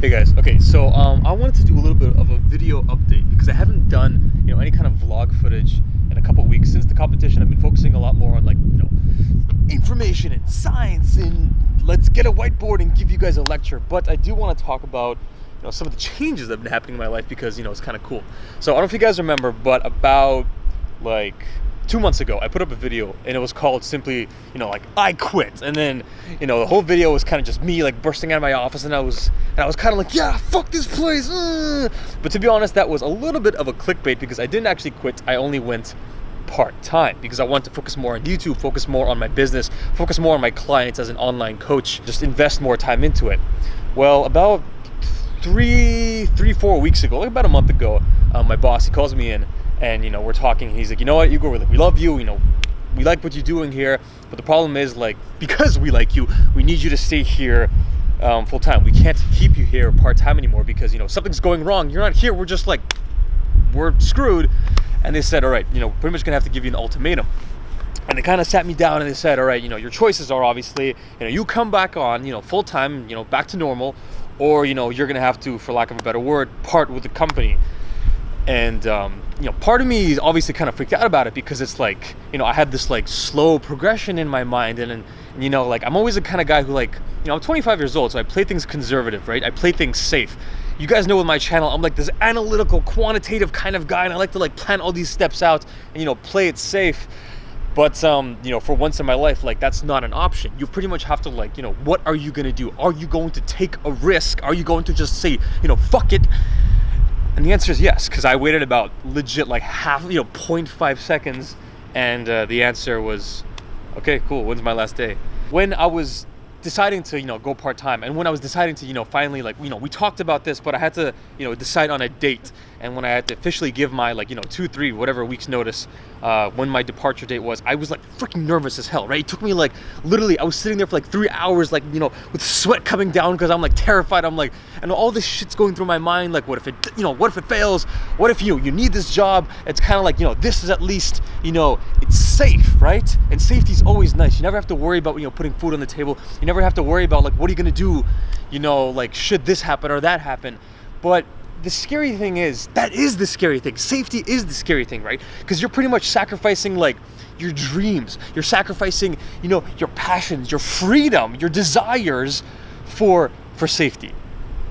Hey guys, okay, so I wanted to do a little bit of a video update because I haven't done, any kind of vlog footage in a couple weeks since the competition. I've been focusing a lot more on information and science and let's get a whiteboard and give you guys a lecture. But I do want to talk about, some of the changes that have been happening in my life because, it's kind of cool. So I don't know if you guys remember, but about 2 months ago, I put up a video and it was called simply, I quit. And then, the whole video was kind of just me bursting out of my office and I was kind of like, yeah, fuck this place. But to be honest, that was a little bit of a clickbait because I didn't actually quit. I only went part-time because I want to focus more on YouTube, focus more on my business, focus more on my clients as an online coach, just invest more time into it. Well, about 4 weeks ago, about a month ago, my boss, he calls me in and, we're talking and he's like, you know what, Igor, we love you, we like what you're doing here, but the problem is because we like you, we need you to stay here full time. We can't keep you here part-time anymore because, something's going wrong. You're not here. We're just we're screwed. And they said, all right, pretty much gonna have to give you an ultimatum. And they kind of sat me down and they said, all right, your choices are obviously, you come back on, full time, back to normal, or, you're gonna have to, for lack of a better word, part with the company. And, part of me is obviously kind of freaked out about it because it's I had this slow progression in my mind. And I'm always the kind of guy who I'm 25 years old, so I play things conservative, right? I play things safe. You guys know with my channel, I'm this analytical, quantitative kind of guy, and I like to plan all these steps out and, play it safe. But, for once in my life, that's not an option. You pretty much have to what are you going to do? Are you going to take a risk? Are you going to just say, fuck it? And the answer is yes, because I waited about legit half, 0.5 seconds, and the answer was, okay, cool, when's my last day? When I was deciding to, go part-time, and when I was deciding to, finally, we talked about this, but I had to, decide on a date, and when I had to officially give my, 2, 3, whatever weeks notice, when my departure date was, I was, freaking nervous as hell, right? It took me, literally, I was sitting there for, 3 hours, with sweat coming down, because I'm, terrified, and all this shit's going through my mind, what if it, what if it fails? What if, you need this job? It's kind of this is at least, it's safe, right? And safety's always nice. You never have to worry about, putting food on the table. You never have to worry about, what are you gonna do, should this happen or that happen? But the scary thing is, that is the scary thing. Safety is the scary thing, right? Because you're pretty much sacrificing your dreams. You're sacrificing, your passions, your freedom, your desires for safety.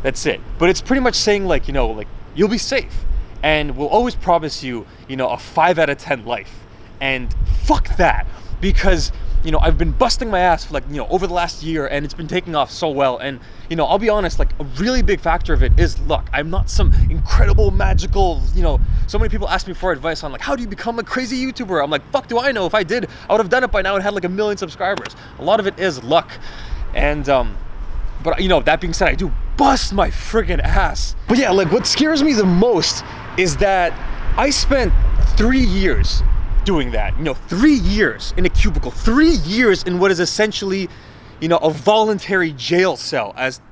That's it. But it's pretty much saying you'll be safe and we'll always promise you, a 5 out of 10 life. And fuck that, because I've been busting my ass for over the last year and it's been taking off so well. And, I'll be honest, a really big factor of it is luck. I'm not some incredible, magical, so many people ask me for advice on how do you become a crazy YouTuber? I'm fuck do I know? If I did, I would have done it by now and had 1 million subscribers. A lot of it is luck. And, but that being said, I do bust my friggin' ass. But yeah, what scares me the most is that I spent 3 years doing that, 3 years in a cubicle, 3 years in what is essentially, a voluntary jail cell, as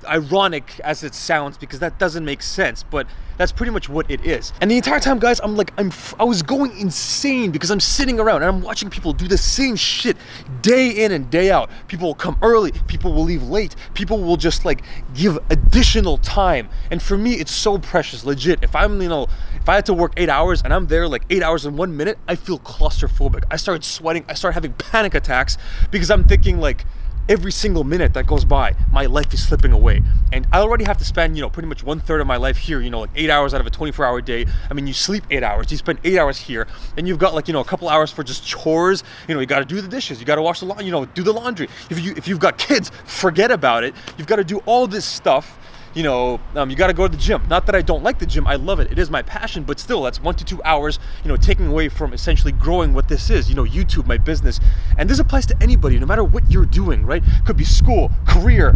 ironic as it sounds, because that doesn't make sense, but that's pretty much what it is. And the entire time, guys, I was going insane because I'm sitting around and I'm watching people do the same shit day in and day out. People will come early, people will leave late, people will just give additional time. And for me, it's so precious, legit. If I'm, if I had to work 8 hours and I'm there 8 hours and 1 minute, I feel claustrophobic. I start sweating, I start having panic attacks because I'm thinking every single minute that goes by, my life is slipping away. And I already have to spend, pretty much 1/3 of my life here, 8 hours out of a 24-hour day. I mean, you sleep 8 hours, you spend 8 hours here, and you've got a couple hours for just chores. You got to do the dishes, you got to wash the laundry, do the laundry. If you've got kids, forget about it. You've got to do all this stuff. You got to go to the gym. Not that I don't like the gym, I love it. It is my passion, but still, that's 1 to 2 hours, taking away from essentially growing what this is, YouTube, my business. And this applies to anybody, no matter what you're doing, right? Could be school, career,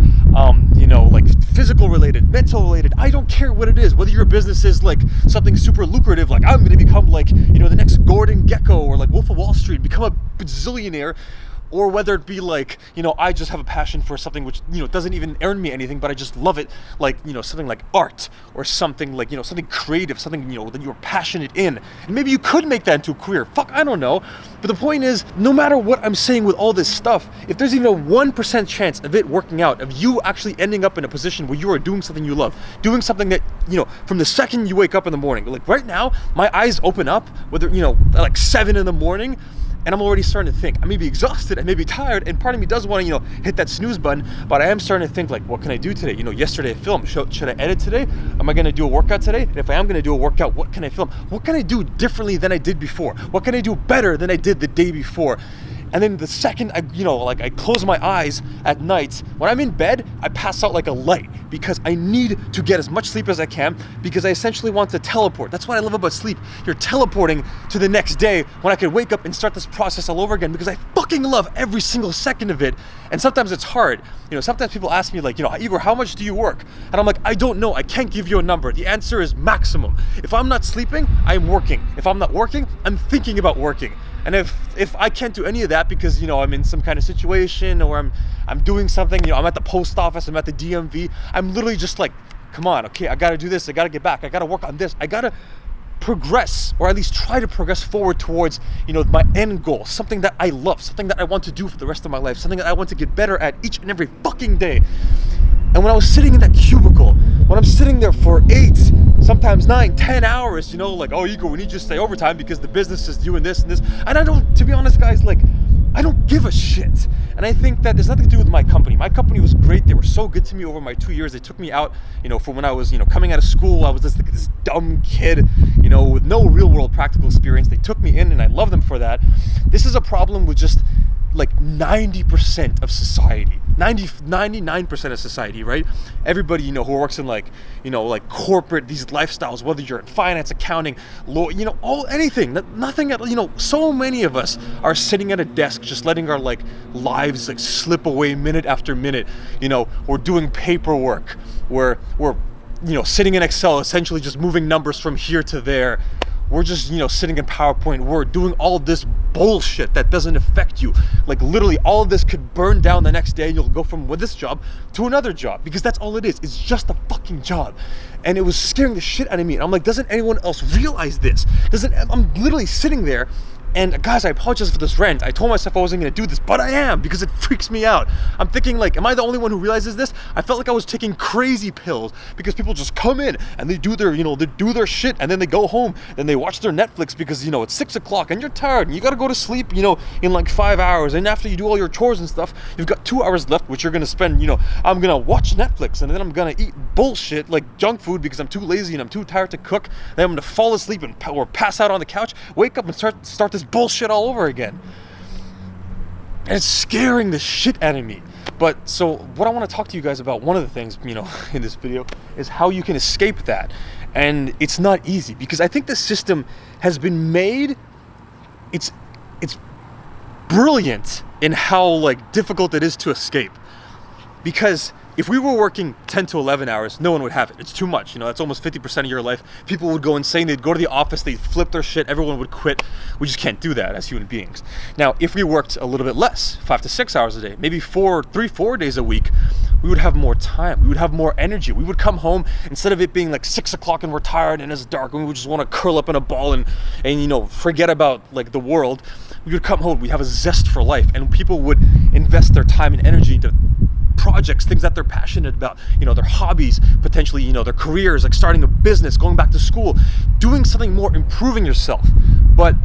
physical related, mental related. I don't care what it is, whether your business is something super lucrative, I'm going to become the next Gordon Gekko or Wolf of Wall Street, become a bazillionaire. or whether it be like, I just have a passion for something which, doesn't even earn me anything, but I just love it, like, something like art, or something like, something creative, something, that you're passionate in. And maybe you could make that into a career. Fuck, I don't know. But the point is, no matter what I'm saying with all this stuff, if there's even a 1% chance of it working out, of you actually ending up in a position where you are doing something you love, doing something that, from the second you wake up in the morning, like right now, my eyes open up, whether, at like 7 in the morning, and I'm already starting to think. I may be exhausted, I may be tired, and part of me does want to, hit that snooze button, but I am starting to think like, what can I do today? Yesterday I filmed, should I edit today? Am I gonna do a workout today? And if I am gonna do a workout, what can I film? What can I do differently than I did before? What can I do better than I did the day before? And then the second I close my eyes at night, when I'm in bed, I pass out like a light because I need to get as much sleep as I can, because I essentially want to teleport. That's what I love about sleep. You're teleporting to the next day when I can wake up and start this process all over again, because I fucking love every single second of it. And sometimes it's hard. Sometimes people ask me like, Igor, how much do you work? And I'm like, I don't know. I can't give you a number. The answer is maximum. If I'm not sleeping, I'm working. If I'm not working, I'm thinking about working. And if I can't do any of that because, I'm in some kind of situation, or I'm doing something, I'm at the post office, I'm at the DMV, I'm literally just like, come on, okay, I gotta do this, I gotta get back, I gotta work on this, I gotta progress, or at least try to progress forward towards, my end goal, something that I love, something that I want to do for the rest of my life, something that I want to get better at each and every fucking day. And when I was sitting in that cubicle, when I'm sitting there for 8, sometimes 9, 10 hours, like, oh, Igor, we need you to stay overtime because the business is doing this and this. And I don't, to be honest, guys, like, I don't give a shit. And I think that there's nothing to do with my company. My company was great. They were so good to me over my 2 years. They took me out, for when I was, coming out of school. I was just like this dumb kid, with no real world practical experience. They took me in, and I love them for that. This is a problem with just like 90% of society, 99% of society, right? Everybody, who works in like corporate, these lifestyles, whether you're in finance, accounting, law, anything, nothing, so many of us are sitting at a desk, just letting our lives slip away minute after minute. We're doing paperwork, we're sitting in Excel, essentially just moving numbers from here to there. We're just, sitting in PowerPoint. We're doing all this bullshit that doesn't affect you. Like literally all of this could burn down the next day, and you'll go from this job to another job, because that's all it is. It's just a fucking job. And it was scaring the shit out of me. And I'm like, doesn't anyone else realize this? I'm literally sitting there. And guys, I apologize for this rant. I told myself I wasn't gonna do this, but I am, because it freaks me out. I'm thinking like, am I the only one who realizes this? I felt like I was taking crazy pills, because people just come in and they do their, they do their shit, and then they go home and they watch their Netflix because, it's 6 o'clock and you're tired and you gotta go to sleep, in like 5 hours. And after you do all your chores and stuff, you've got 2 hours left, which you're gonna spend, I'm gonna watch Netflix, and then I'm gonna eat bullshit like junk food because I'm too lazy and I'm too tired to cook. Then I'm gonna fall asleep or pass out on the couch, wake up and start this bullshit all over again. And it's scaring the shit out of me. But so what I want to talk to you guys about, one of the things, in this video, is how you can escape that. And it's not easy, because I think the system has been made, it's brilliant in how difficult it is to escape. Because if we were working 10 to 11 hours, no one would have it. It's too much. That's almost 50% of your life. People would go insane. They'd go to the office. They'd flip their shit. Everyone would quit. We just can't do that as human beings. Now, if we worked a little bit less, 5 to 6 hours a day, maybe 4 days a week, we would have more time. We would have more energy. We would come home, instead of it being 6 o'clock and we're tired and it's dark and we would just want to curl up in a ball and forget about the world. We would come home. We'd have a zest for life, and people would invest their time and energy into projects, things that they're passionate about, their hobbies, potentially, their careers, like starting a business, going back to school, doing something more, improving yourself. But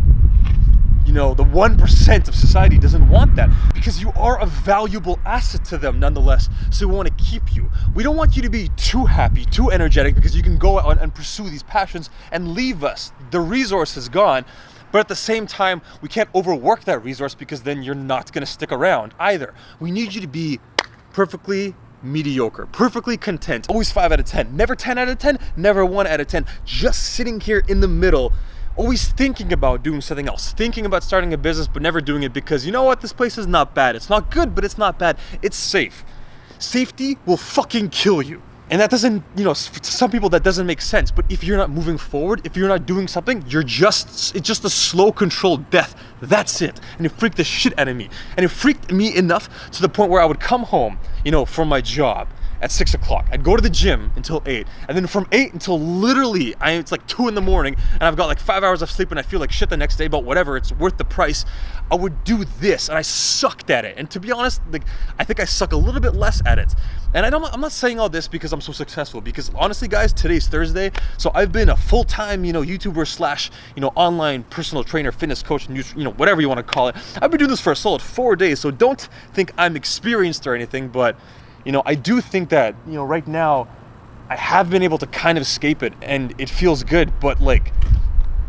the 1% of society doesn't want that, because you are a valuable asset to them nonetheless. So we want to keep you. We don't want you to be too happy, too energetic, because you can go out and pursue these passions and leave us. The resource is gone. But at the same time, we can't overwork that resource, because then you're not going to stick around either. We need you to be perfectly mediocre, perfectly content, always 5 out of 10, never 10 out of 10, never 1 out of 10, just sitting here in the middle, always thinking about doing something else, thinking about starting a business, but never doing it, because you know what, this place is not bad. It's not good, but it's not bad. It's safe. Safety will fucking kill you. And that doesn't, to some people that doesn't make sense. But if you're not moving forward, if you're not doing something, it's just a slow, controlled death. That's it. And it freaked the shit out of me. And it freaked me enough to the point where I would come home, from my job at 6 o'clock. I'd go to the gym until 8. And then from 8 until literally, it's like 2 in the morning, and I've got like 5 hours of sleep and I feel like shit the next day, but whatever, it's worth the price. I would do this, and I sucked at it. And to be honest, I think I suck a little bit less at it. And I'm not saying all this because I'm so successful, because honestly, guys, today's Thursday, so I've been a full-time, YouTuber / online personal trainer, fitness coach, whatever you want to call it. I've been doing this for a solid 4 days, so don't think I'm experienced or anything, but I do think that, right now, I have been able to kind of escape it, and it feels good, but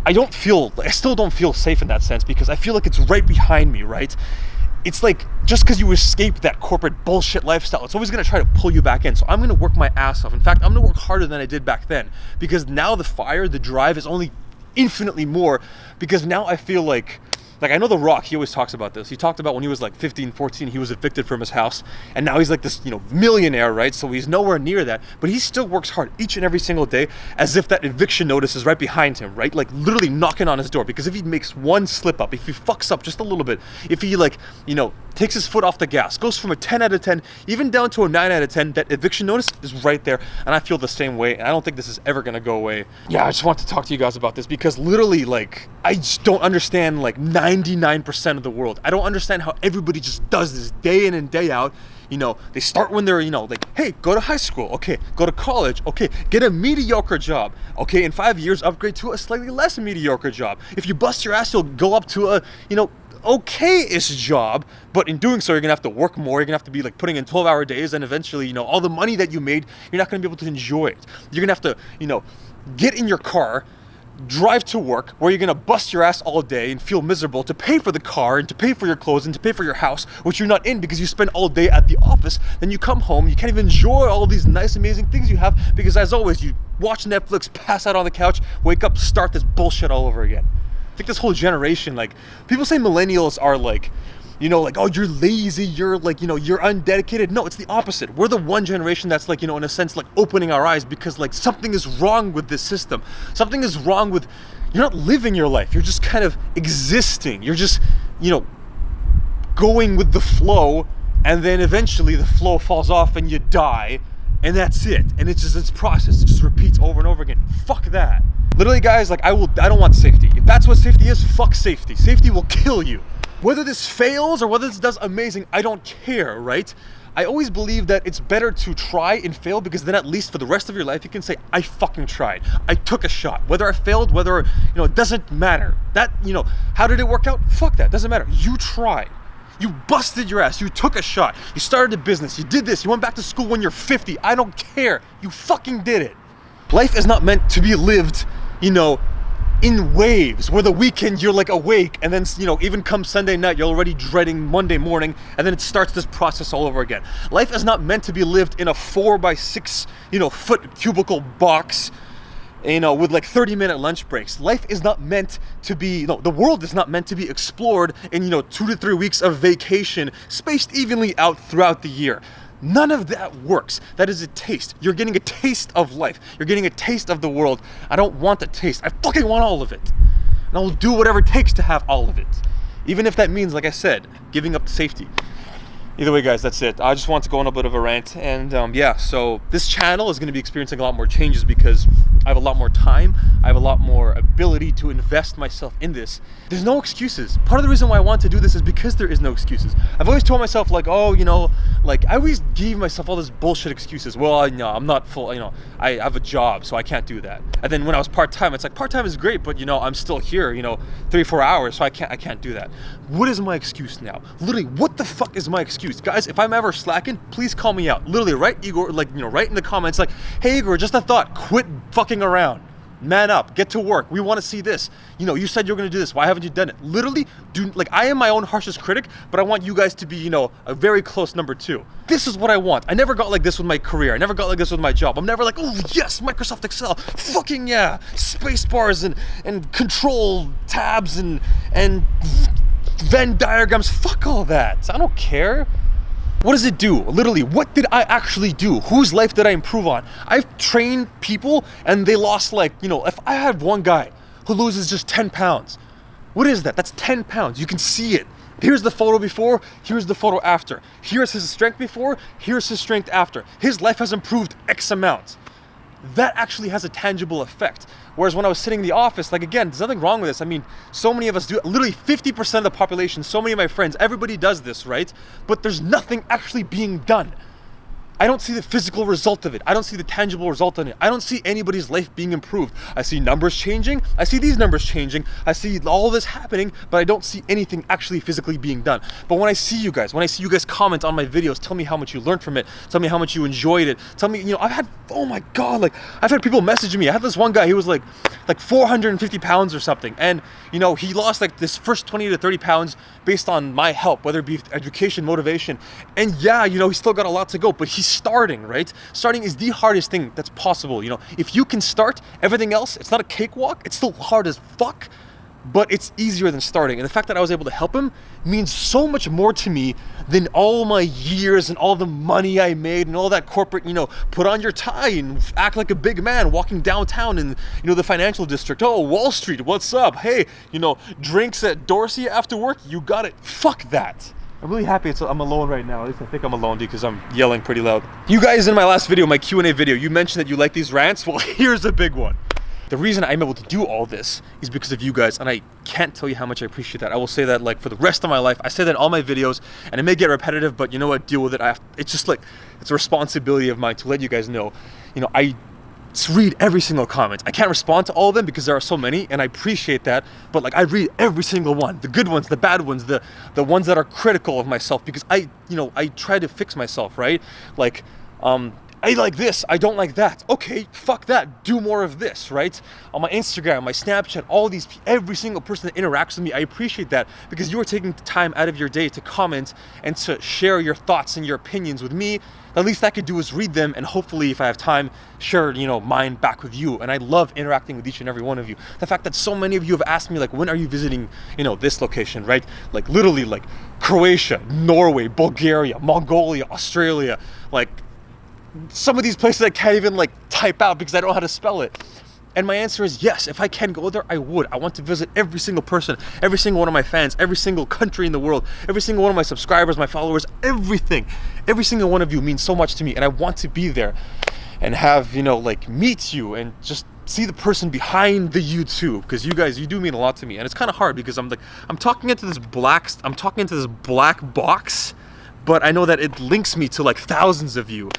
I still don't feel safe in that sense, because I feel like it's right behind me, right? It's like, just because you escape that corporate bullshit lifestyle, it's always going to try to pull you back in. So I'm going to work my ass off. In fact, I'm going to work harder than I did back then, because now the drive is only infinitely more, because now I feel like I know The Rock, he always talks about this. He talked about when he was like 15, 14, he was evicted from his house, and now he's like this, millionaire, right? So he's nowhere near that, but he still works hard each and every single day, as if that eviction notice is right behind him, right? Like literally knocking on his door, because if he makes one slip up, if he fucks up just a little bit, if he takes his foot off the gas, goes from a 10 out of 10, even down to a 9 out of 10, that eviction notice is right there. And I feel the same way. And I don't think this is ever going to go away. Yeah, I just want to talk to you guys about this, because literally, I just don't understand 99% of the world. I don't understand how everybody just does this day in and day out. They start when they're, hey, go to high school. Okay, go to college. Okay, get a mediocre job. Okay, in 5 years, upgrade to a slightly less mediocre job. If you bust your ass, you'll go up to a, okay-ish job, but in doing so, you're gonna have to work more. You're gonna have to be putting in 12-hour days, and eventually, all the money that you made, you're not gonna be able to enjoy it. You're gonna have to, get in your car, drive to work, where you're gonna bust your ass all day and feel miserable to pay for the car and to pay for your clothes and to pay for your house, which you're not in because you spend all day at the office. Then you come home, you can't even enjoy all these nice, amazing things you have, because as always, you watch Netflix, pass out on the couch, wake up, start this bullshit all over again. I think this whole generation, people say millennials are oh, you're lazy, you're you're undedicated. No, it's the opposite. We're the one generation that's in a sense, opening our eyes, because something is wrong with this system. Something is wrong with, you're not living your life. You're just kind of existing. You're just, going with the flow, and then eventually the flow falls off and you die, and that's it. And it's just this process. It just repeats over and over again. Fuck that. Literally, guys, I don't want safety. If that's what safety is, fuck safety. Safety will kill you. Whether this fails or whether this does amazing, I don't care, right? I always believe that it's better to try and fail, because then at least for the rest of your life, you can say, I fucking tried. I took a shot. Whether I failed, whether, it doesn't matter. That, how did it work out? Fuck that. Doesn't matter. You tried. You busted your ass. You took a shot. You started a business. You did this. You went back to school when you're 50. I don't care. You fucking did it. Life is not meant to be lived, in waves, where the weekend you're awake, and then even come Sunday night you're already dreading Monday morning, and then it starts this process all over again. Life is not meant to be lived in a 4x6 foot cubicle box, with 30-minute lunch breaks. Life is not meant to be, the world is not meant to be explored in 2 to 3 weeks of vacation spaced evenly out throughout the year. None of that works. That is a taste. You're getting a taste of life. You're getting a taste of the world. I don't want the taste. I fucking want all of it. And I'll do whatever it takes to have all of it. Even if that means, like I said, giving up safety. Either way, guys, that's it. I just want to go on a bit of a rant. And yeah, so this channel is going to be experiencing a lot more changes, because I have a lot more time. I have a lot more ability to invest myself in this. There's no excuses. Part of the reason why I want to do this is because there is no excuses. I've always told myself, I always give myself all this bullshit excuses. Well, I'm not full, I have a job, so I can't do that. And then when I was part-time, it's part-time is great, but I'm still here, 3-4 hours, so I can't do that. What is my excuse now? Literally, what the fuck is my excuse? Guys, if I'm ever slacking, please call me out. Literally, write Igor, write in the comments, hey Igor, just a thought, quit fucking around. Man up, get to work. We want to see this. You said you're going to do this. Why haven't you done it? Literally, I am my own harshest critic, but I want you guys to be, a very close number 2. This is what I want. I never got like this with my career. I never got like this with my job. I'm never oh yes, Microsoft Excel. Fucking yeah. Space bars and control tabs and Venn diagrams. Fuck all that. I don't care. What does it do? Literally, what did I actually do? Whose life did I improve on? I've trained people and they lost like, if I had one guy who loses just 10 pounds, what is that? That's 10 pounds. You can see it. Here's the photo before, here's the photo after. Here's his strength before, here's his strength after. His life has improved X amount. That actually has a tangible effect. Whereas when I was sitting in the office, like again, there's nothing wrong with this. I mean, so many of us do it. Literally 50% of the population, so many of my friends, everybody does this, right? But there's nothing actually being done. I don't see the physical result of it. I don't see the tangible result in it. I don't see anybody's life being improved. I see numbers changing. I see these numbers changing. I see all this happening, but I don't see anything actually physically being done. But when I see you guys comment on my videos, tell me how much you learned from it. Tell me how much you enjoyed it. Tell me, I've had, oh my God, like I've had people messaging me. I had this one guy, he was like 450 pounds or something. And, he lost like this first 20 to 30 pounds based on my help, whether it be education, motivation. And yeah, he's still got a lot to go, but he's starting, right? Starting is the hardest thing that's possible. If you can start, everything else, it's not a cakewalk. It's still hard as fuck, but it's easier than starting. And the fact that I was able to help him means so much more to me than all my years and all the money I made and all that corporate, put on your tie and act like a big man walking downtown in, the financial district. Oh, Wall Street, what's up? Hey, drinks at Dorsey after work, you got it. Fuck that. I'm really happy I'm alone right now. At least I think I'm alone because I'm yelling pretty loud. You guys in my last video, my Q&A video, you mentioned that you like these rants. Well, here's a big one. The reason I'm able to do all this is because of you guys, and I can't tell you how much I appreciate that. I will say that like for the rest of my life. I say that in all my videos, and it may get repetitive, but you know what? Deal with it. It's just like, it's a responsibility of mine to let you guys know. I read every single comment. I can't respond to all of them because there are so many, and I appreciate that, but like I read every single one, the good ones, the bad ones, the ones that are critical of myself, because I try to fix myself, right? Like, I like this, I don't like that. Okay, fuck that, do more of this, right? On my Instagram, my Snapchat, every single person that interacts with me, I appreciate that because you are taking time out of your day to comment and to share your thoughts and your opinions with me. The least I could do is read them and hopefully, if I have time, share, mine back with you. And I love interacting with each and every one of you. The fact that so many of you have asked me, like, when are you visiting, this location, right? Like literally like Croatia, Norway, Bulgaria, Mongolia, Australia, like some of these places I can't even like type out because I don't know how to spell it. And my answer is yes, if I can go there, I would. I want to visit every single person, every single one of my fans, every single country in the world, every single one of my subscribers, my followers, everything. Every single one of you means so much to me, and I want to be there and have, like meet you and just see the person behind the YouTube, because you guys, you do mean a lot to me. And it's kind of hard because I'm talking into this black box, but I know that it links me to like thousands of you.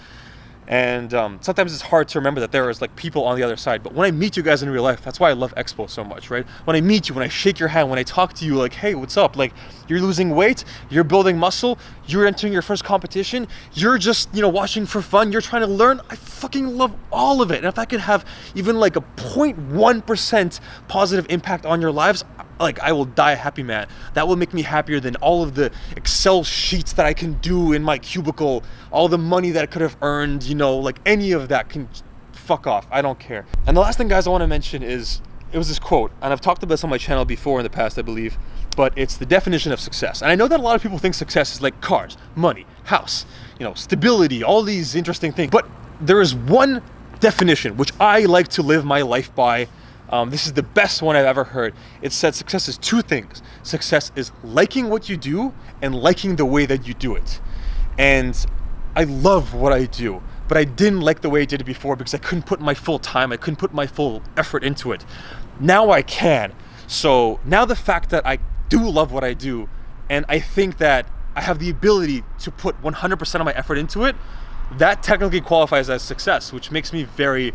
And sometimes it's hard to remember that there is like people on the other side. But when I meet you guys in real life, that's why I love Expo so much, right? When I meet you, when I shake your hand, when I talk to you, like, hey, what's up? Like, you're losing weight, you're building muscle, you're entering your first competition, you're just, watching for fun, you're trying to learn. I fucking love all of it. And if I could have even like a 0.1% positive impact on your lives, like, I will die a happy man. That will make me happier than all of the Excel sheets that I can do in my cubicle, all the money that I could have earned, like any of that can fuck off. I don't care. And the last thing, guys, I want to mention is, it was this quote, and I've talked about this on my channel before in the past, I believe, but it's the definition of success. And I know that a lot of people think success is like cars, money, house, stability, all these interesting things. But there is one definition which I like to live my life by. This is the best one I've ever heard. It said success is two things. Success is liking what you do and liking the way that you do it. And I love what I do, but I didn't like the way I did it before because I couldn't put my full time, I couldn't put my full effort into it. Now I can. So now the fact that I do love what I do, and I think that I have the ability to put 100% of my effort into it, that technically qualifies as success, which makes me very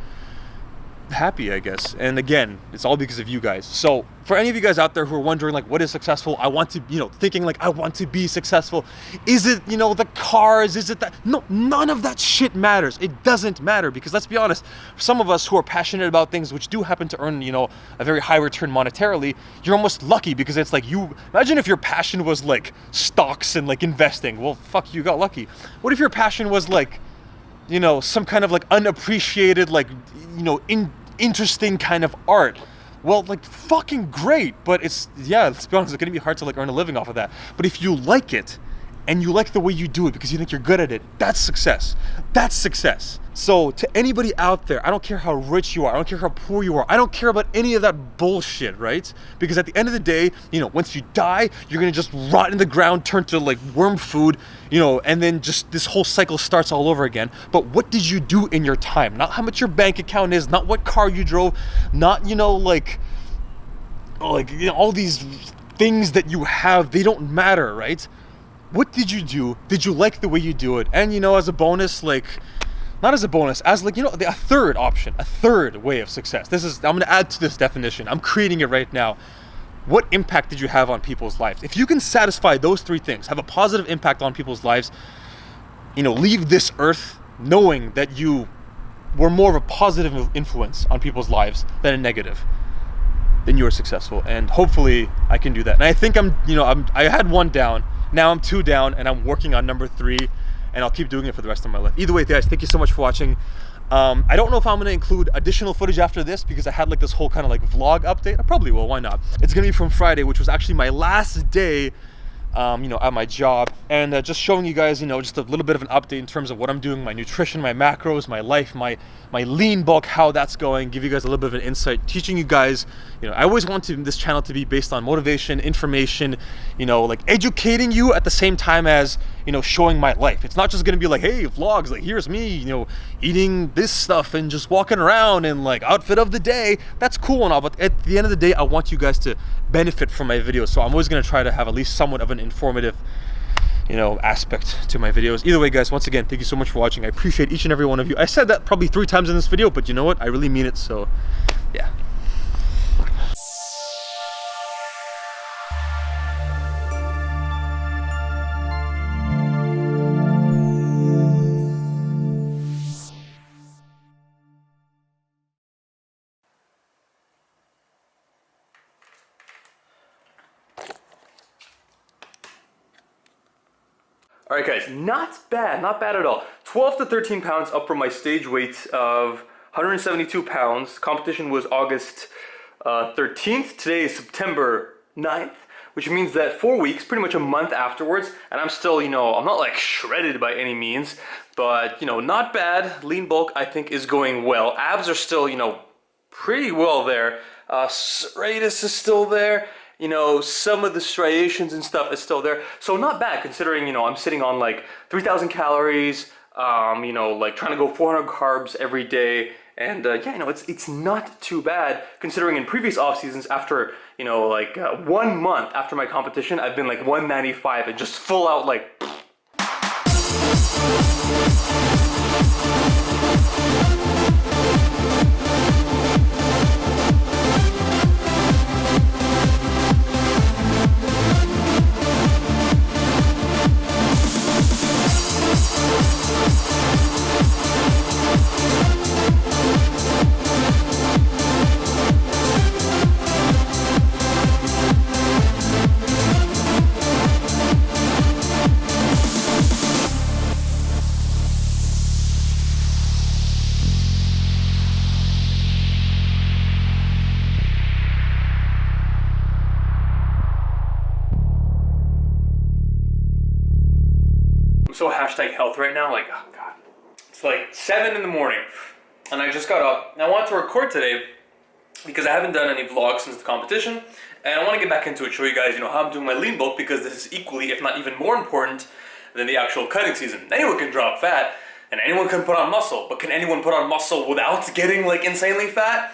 happy, I guess. And again, it's all because of you guys. So for any of you guys out there who are wondering, like, what is successful? I want to, thinking like, I want to be successful. Is it, the cars? Is it that? No, none of that shit matters. It doesn't matter, because let's be honest, some of us who are passionate about things which do happen to earn, a very high return monetarily, you're almost lucky, because it's like, imagine if your passion was like stocks and like investing. Well, fuck, you got lucky. What if your passion was like, some kind of like unappreciated, like, interesting kind of art? Well, like, fucking great. But let's be honest, it's gonna be hard to like earn a living off of that. But if you like it and you like the way you do it because you think you're good at it, that's success. That's success. So to anybody out there, I don't care how rich you are, I don't care how poor you are, I don't care about any of that bullshit, right? Because at the end of the day, you know, once you die, you're gonna just rot in the ground, turn to like worm food, you know, and then just this whole cycle starts all over again. But what did you do in your time? Not how much your bank account is, not what car you drove, not, you know, like you know, all these things that you have, they don't matter, right? What did you do? Did you like the way you do it? And, you know, as a bonus, like, not as a bonus, as like, you know, a third option, a third way of success. I'm gonna add to this definition. I'm creating it right now. What impact did you have on people's lives? If you can satisfy those three things, have a positive impact on people's lives, you know, leave this earth knowing that you were more of a positive influence on people's lives than a negative, then you are successful. And hopefully I can do that. And I think I had one down. Now I'm 2 down, and I'm working on number 3, and I'll keep doing it for the rest of my life. Either way, guys, thank you so much for watching. I don't know if I'm gonna include additional footage after this because I had like this whole kind of like vlog update. I probably will, why not? It's gonna be from Friday, which was actually my last day you know, at my job, and just showing you guys, you know, just a little bit of an update in terms of what I'm doing, my nutrition, my macros, my life, my lean bulk, how that's going, give you guys a little bit of an insight, teaching you guys, you know, I always want this channel to be based on motivation, information, you know, like educating you at the same time as, you know, showing my life. It's not just gonna be like, hey, vlogs, like here's me, you know, eating this stuff and just walking around and like outfit of the day. That's cool and all, but at the end of the day, I want you guys to benefit from my videos. So I'm always gonna try to have at least somewhat of an informative, you know, aspect to my videos. Either way, guys, once again, thank you so much for watching. I appreciate each and every one of you. I said that probably 3 times in this video, but you know what? I really mean it, so yeah. All right, guys, not bad at all. 12 to 13 pounds up from my stage weight of 172 pounds. Competition was August 13th. Today is September 9th, which means that 4 weeks, pretty much a month afterwards, and I'm still, you know, I'm not like shredded by any means, but, you know, not bad. Lean bulk, I think, is going well. Abs are still, you know, pretty well there. Serratus is still there. You know, some of the striations and stuff is still there. So not bad considering, you know, I'm sitting on like 3,000 calories, you know, like trying to go 400 carbs every day. And yeah, you know, it's not too bad considering in previous off seasons after, you know, like 1 month after my competition, I've been like 195 and just full out like... So hashtag health right now, like, oh god. It's like 7 in the morning and I just got up and I wanted to record today because I haven't done any vlogs since the competition and I want to get back into it, show you guys, you know, how I'm doing my lean bulk because this is equally, if not even more important than the actual cutting season. Anyone can drop fat and anyone can put on muscle, but can anyone put on muscle without getting like insanely fat?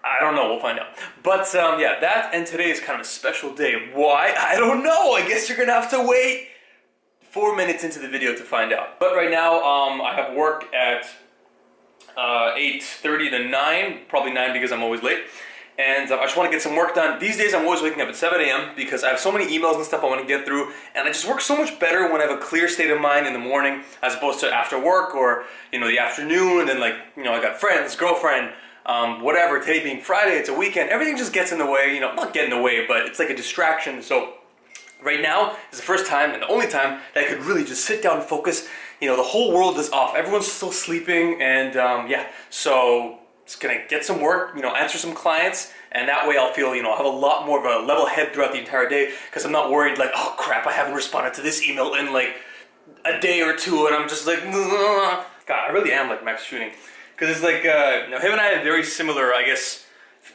I don't know, we'll find out. But yeah, that and today is kind of a special day. Why? I don't know, I guess you're gonna have to wait 4 minutes into the video to find out. But right now, I have work at 8:30 to 9, probably 9 because I'm always late. And I just want to get some work done. These days I'm always waking up at 7 a.m. because I have so many emails and stuff I want to get through, and I just work so much better when I have a clear state of mind in the morning as opposed to after work or, you know, the afternoon, and like, you know, I got friends, girlfriend, whatever, today being Friday, it's a weekend, everything just gets in the way, you know, not get in the way, but it's like a distraction. So right now is the first time and the only time that I could really just sit down and focus. You know, the whole world is off. Everyone's still sleeping, and yeah, so just gonna get some work, you know, answer some clients, and that way I'll feel, you know, I'll have a lot more of a level head throughout the entire day, because I'm not worried like, oh crap, I haven't responded to this email in like a day or two, and I'm just like, ugh. God, I really am like Max tuning, because it's like, you know, him and I have very similar, I guess,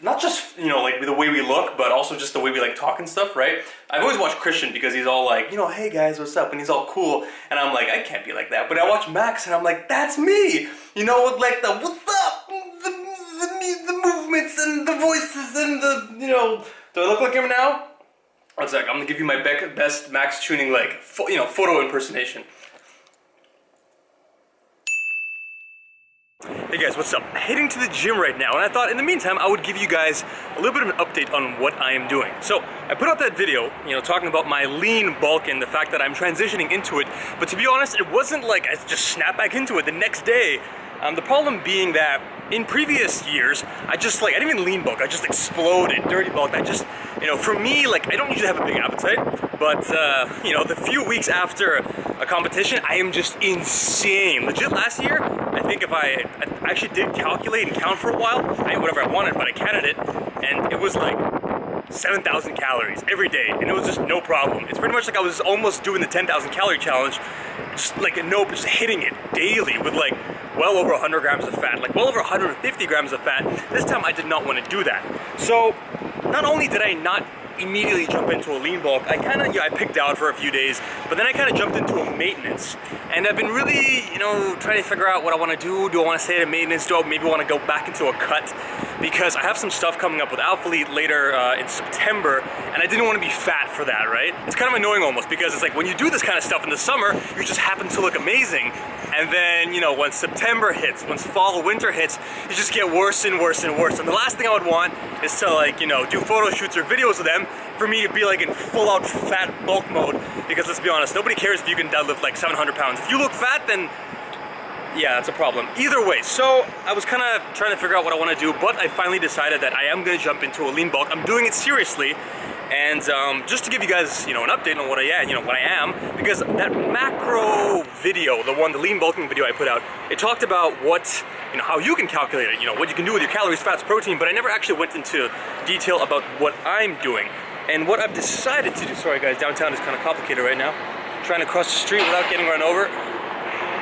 not just, you know, like the way we look, but also just the way we like talk and stuff, right? I've always watched Christian because he's all like, you know, hey guys, what's up? And he's all cool. And I'm like, I can't be like that. But I watch Max and I'm like, that's me. You know, with like the what's up, the movements and the voices and the, you know, do I look like him now? One sec, I'm gonna give you my best Max tuning, like, you know, photo impersonation. Hey guys, what's up? Heading to the gym right now, and I thought in the meantime I would give you guys a little bit of an update on what I am doing. So I put out that video, you know, talking about my lean bulk and the fact that I'm transitioning into it, but to be honest, it wasn't like I just snapped back into it the next day. The problem being that in previous years, I didn't even lean bulk, I just exploded, dirty bulk. I just, you know, for me, like, I don't usually have a big appetite, but, you know, the few weeks after a competition, I am just insane. Legit last year, I think if I actually did calculate and count for a while, I ate whatever I wanted, but I counted it, and it was like 7,000 calories every day, and it was just no problem. It's pretty much like I was almost doing the 10,000 calorie challenge, just like just hitting it daily with like well over 100 grams of fat, like well over 150 grams of fat. This time I did not want to do that. So not only did I not immediately jump into a lean bulk, I kind of, I picked out for a few days, but then I kind of jumped into a maintenance. And I've been really, you know, trying to figure out what I want to do. Do I want to stay at a maintenance? Do I maybe want to go back into a cut? Because I have some stuff coming up with Alphalete later in September, and I didn't want to be fat for that, right? It's kind of annoying almost, because it's like when you do this kind of stuff in the summer, you just happen to look amazing. And then, you know, once September hits, once fall, winter hits, you just get worse and worse and worse. And the last thing I would want is to, like, you know, do photo shoots or videos of them for me to be like in full out fat bulk mode, because let's be honest, nobody cares if you can deadlift like 700 pounds. If you look fat, then yeah, that's a problem. Either way, so I was kind of trying to figure out what I want to do, but I finally decided that I am going to jump into a lean bulk. I'm doing it seriously, and just to give you guys, you know, an update on what I am, because that macro video, the lean bulking video I put out, it talked about what, you know, how you can calculate it, you know, what you can do with your calories, fats, protein, but I never actually went into detail about what I'm doing. And what I've decided to do, sorry guys, downtown is kind of complicated right now, trying to cross the street without getting run over,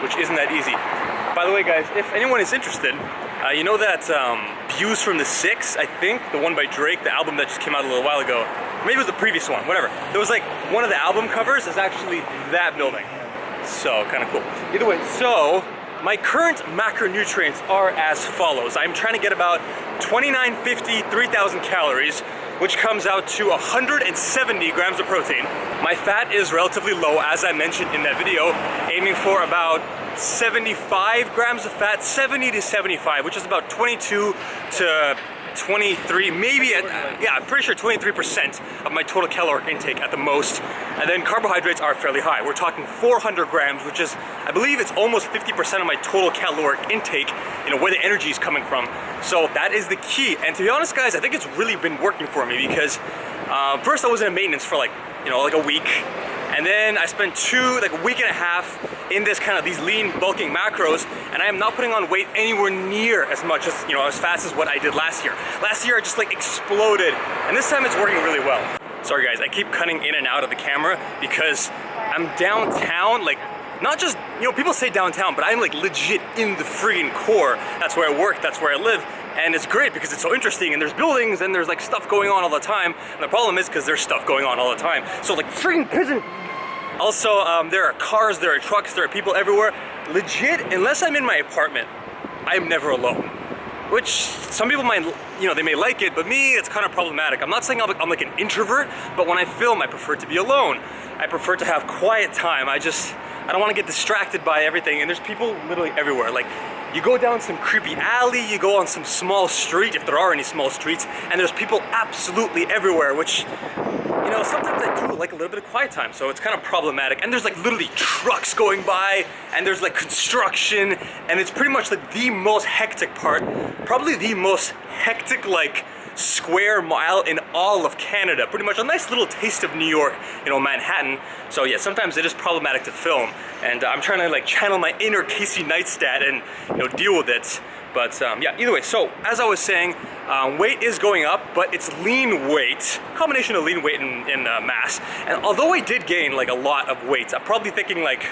which isn't that easy. By the way guys, if anyone is interested, you know that Views from the Six, I think, the one by Drake, the album that just came out a little while ago, maybe it was the previous one, whatever. There was like, one of the album covers is actually that building. So, kind of cool. Either way, so, my current macronutrients are as follows. I'm trying to get about 2,950, 3,000 calories, which comes out to 170 grams of protein. My fat is relatively low, as I mentioned in that video, aiming for about 75 grams of fat, 70 to 75, which is about 22 to 23, maybe yeah, I'm pretty sure 23% of my total caloric intake at the most. And then carbohydrates are fairly high. We're talking 400 grams, which is, I believe it's almost 50% of my total caloric intake, you know, where the energy is coming from. So that is the key. And to be honest, guys, I think it's really been working for me, because first I was in maintenance for like, you know, like a week. And then I spent a week and a half in this kind of these lean bulking macros, and I am not putting on weight anywhere near as much as, you know, as fast as what I did last year. Last year I just like exploded, and this time it's working really well. Sorry guys, I keep cutting in and out of the camera because I'm downtown, like, not just, you know, people say downtown, but I'm like legit in the freaking core. That's where I work, that's where I live. And it's great because it's so interesting, and there's buildings and there's like stuff going on all the time. And the problem is because there's stuff going on all the time. So like freaking prison. Also, there are cars, there are trucks, there are people everywhere. Legit, unless I'm in my apartment, I'm never alone. Which some people might, you know, they may like it, but me, it's kind of problematic. I'm not saying I'm like an introvert, but when I film, I prefer to be alone. I prefer to have quiet time. I don't want to get distracted by everything, and there's people literally everywhere. Like, you go down some creepy alley, you go on some small street, if there are any small streets, and there's people absolutely everywhere, which, you know, sometimes I do like a little bit of quiet time, so it's kind of problematic. And there's like literally trucks going by, and there's like construction, and it's pretty much like the most hectic part, probably the most hectic like square mile in all of Canada. Pretty much a nice little taste of New York, you know, Manhattan. So yeah, sometimes it is problematic to film, and I'm trying to like channel my inner Casey Neistat and, you know, deal with it. But yeah, either way, so as I was saying, weight is going up, but it's lean weight, combination of lean weight and mass. And although I did gain like a lot of weight, I'm probably thinking like,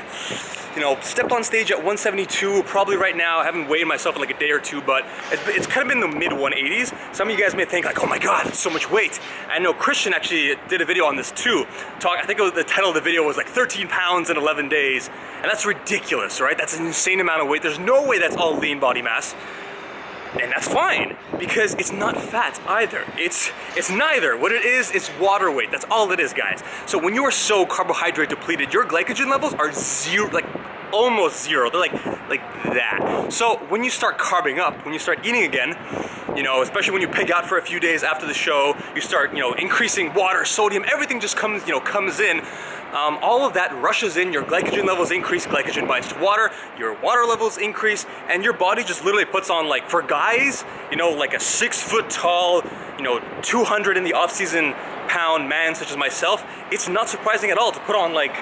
you know, stepped on stage at 172, probably right now. I haven't weighed myself in like a day or two, but it's kind of been the mid 180s. Some of you guys may think like, oh my God, that's so much weight. I know Christian actually did a video on this too. I think the title of the video was like 13 pounds in 11 days. And that's ridiculous, right? That's an insane amount of weight. There's no way that's all lean body mass. And that's fine, because it's not fat either. It's neither. What it is water weight. That's all it is, guys. So when you are so carbohydrate depleted, your glycogen levels are zero, like almost zero. They're like that. So when you start carbing up, when you start eating again, you know, especially when you pig out for a few days after the show, you start, you know, increasing water, sodium, everything just comes in. All of that rushes in, your glycogen levels increase, glycogen binds to water, your water levels increase, and your body just literally puts on, like, for guys, you know, like a 6 foot tall, you know, 200 in the off-season pound man such as myself, it's not surprising at all to put on, like,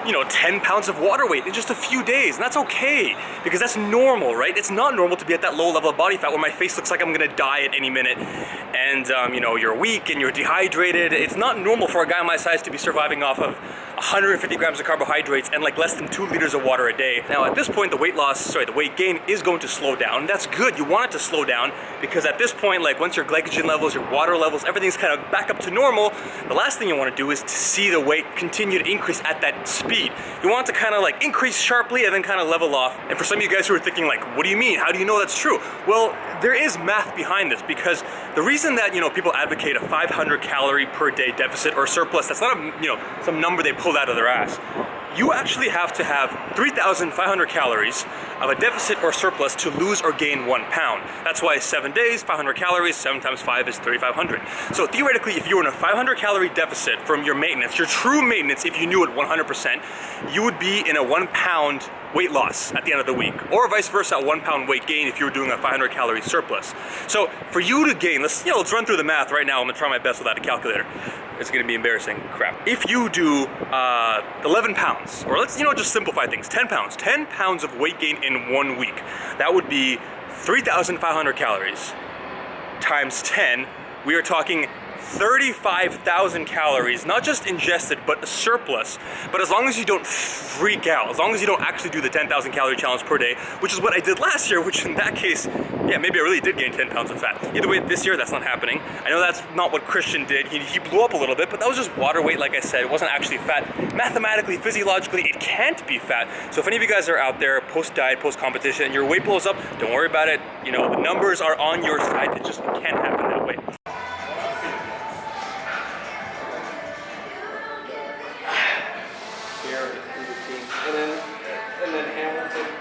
you know, 10 pounds of water weight in just a few days. And that's okay, because that's normal, right? It's not normal to be at that low level of body fat where my face looks like I'm gonna die at any minute. And, you know, you're weak and you're dehydrated. It's not normal for a guy my size to be surviving off of 150 grams of carbohydrates and like less than 2 liters of water a day. Now, at this point, the weight gain is going to slow down. That's good. You want it to slow down, because at this point, like once your glycogen levels, your water levels, everything's kind of back up to normal, the last thing you want to do is to see the weight continue to increase at that speed. You want it to kind of like increase sharply and then kind of level off. And for some of you guys who are thinking like, what do you mean? How do you know that's true? Well, there is math behind this, because the reason that, you know, people advocate a 500 calorie per day deficit or surplus, that's not a, you know, some number they pulled out of their ass. You actually have to have 3,500 calories of a deficit or surplus to lose or gain 1 pound. That's why 7 days, 500 calories, 7 times 5 is 3,500. So theoretically, if you were in a 500 calorie deficit from your maintenance, your true maintenance, if you knew it 100%, you would be in a 1 pound weight loss at the end of the week, or vice versa, a 1 pound weight gain if you were doing a 500 calorie surplus. So for you to gain, let's run through the math right now. I'm gonna try my best without a calculator. It's gonna be embarrassing crap. If you do 11 pounds, or let's, just simplify things, 10 pounds of weight gain in 1 week, that would be 3,500 calories times 10. We are talking 35,000 calories, not just ingested, but a surplus. But as long as you don't freak out, as long as you don't actually do the 10,000 calorie challenge per day, which is what I did last year, which in that case, yeah, maybe I really did gain 10 pounds of fat. Either way, this year, that's not happening. I know that's not what Christian did. He blew up a little bit, but that was just water weight, like I said. It wasn't actually fat. Mathematically, physiologically, it can't be fat. So if any of you guys are out there post-diet, post-competition, and your weight blows up, don't worry about it. The numbers are on your side. It just can't happen that way. And then hammer.